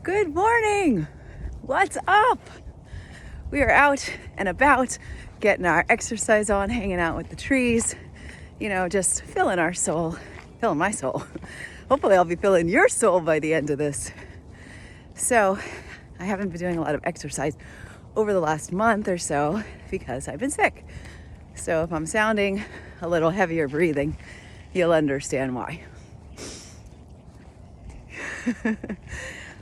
Good morning. What's up? We are out and about, getting our exercise on, hanging out with the trees, just filling our soul, filling my soul. Hopefully I'll be filling your soul by the end of this. So I haven't been doing a lot of exercise over the last month or so because I've been sick. So if I'm sounding a little heavier breathing, you'll understand why.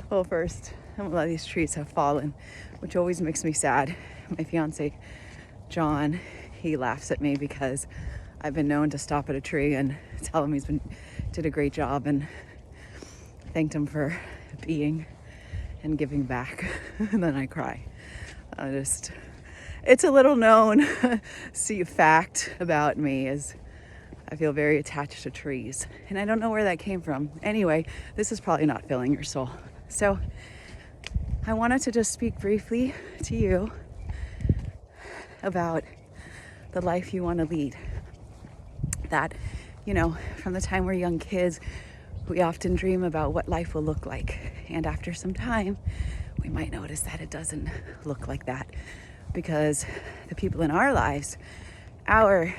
Well, first, a lot of these trees have fallen, which always makes me sad. My fiance, John, he laughs at me because I've been known to stop at a tree and tell him did a great job and thanked him for being and giving back. And then I cry. It's a little known fact about me is I feel very attached to trees, and I don't know where that came from. Anyway, this is probably not filling your soul. So I wanted to just speak briefly to you about the life you want to lead. That, from the time we're young kids, we often dream about what life will look like. And after some time, we might notice that it doesn't look like that, because the people in our lives, our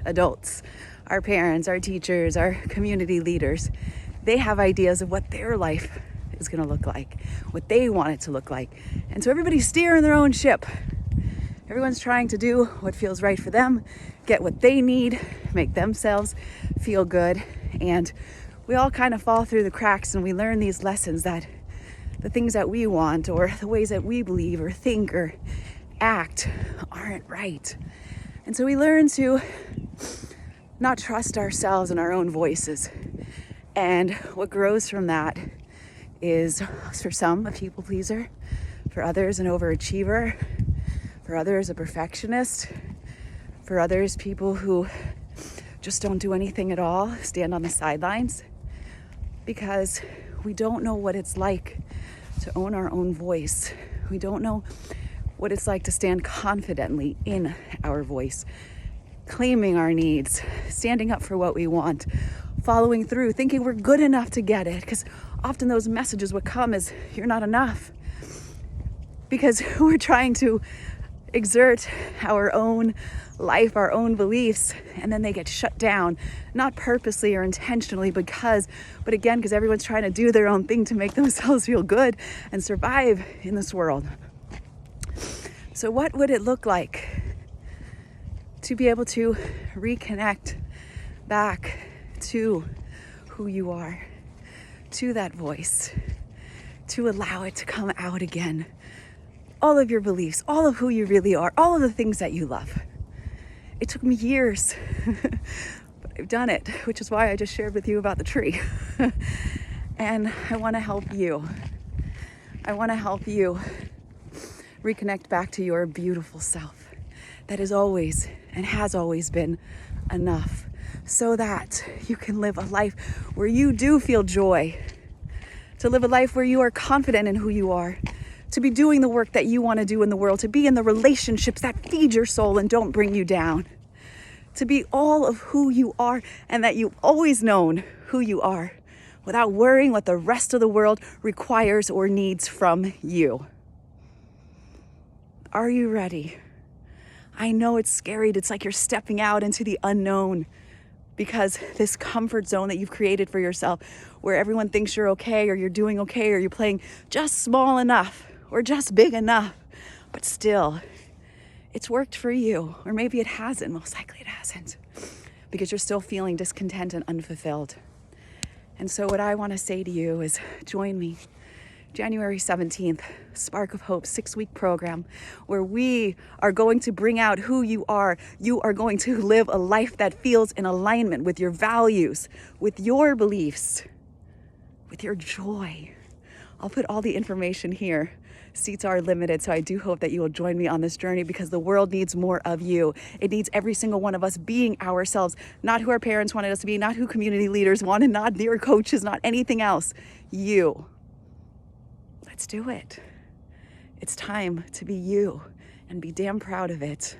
adults, our parents, our teachers, our community leaders, they have ideas of what their life is going to look like, what they want it to look like. And so everybody's steering their own ship. Everyone's trying to do what feels right for them, get what they need, make themselves feel good. And we all kind of fall through the cracks, and we learn these lessons that the things that we want or the ways that we believe or think or act aren't right. And so we learn to not trust ourselves and our own voices. And what grows from that is, for some, a people pleaser, for others, an overachiever, for others, a perfectionist, for others, people who just don't do anything at all, stand on the sidelines, because we don't know what it's like to own our own voice. We don't know what it's like to stand confidently in our voice, claiming our needs, standing up for what we want, following through, thinking we're good enough to get it, because often those messages would come as, you're not enough, because we're trying to exert our own life, our own beliefs, and then they get shut down, not purposely or intentionally, but again, because everyone's trying to do their own thing to make themselves feel good and survive in this world. So what would it look like to be able to reconnect back to who you are, to that voice, to allow it to come out again? All of your beliefs, all of who you really are, all of the things that you love. It took me years, but I've done it, which is why I just shared with you about the tree. And I want to help you. I want to help you reconnect back to your beautiful self that is always and has always been enough, so that you can live a life where you do feel joy, to live a life where you are confident in who you are, to be doing the work that you want to do in the world, to be in the relationships that feed your soul and don't bring you down, to be all of who you are and that you've always known who you are, without worrying what the rest of the world requires or needs from you. Are you ready? I know it's scary. It's like you're stepping out into the unknown, because this comfort zone that you've created for yourself, where everyone thinks you're okay or you're doing okay or you're playing just small enough or just big enough, but still, it's worked for you. Or maybe it hasn't. Most likely it hasn't, because you're still feeling discontent and unfulfilled. And so what I want to say to you is, join me January 17th, Spark of H.O.P.E 6-week program, where we are going to bring out who you are. You are going to live a life that feels in alignment with your values, with your beliefs, with your joy. I'll put all the information here. Seats are limited, so I do hope that you will join me on this journey, because the world needs more of you. It needs every single one of us being ourselves, not who our parents wanted us to be, not who community leaders wanted, not their coaches, not anything else. You. Let's do it. It's time to be you and be damn proud of it.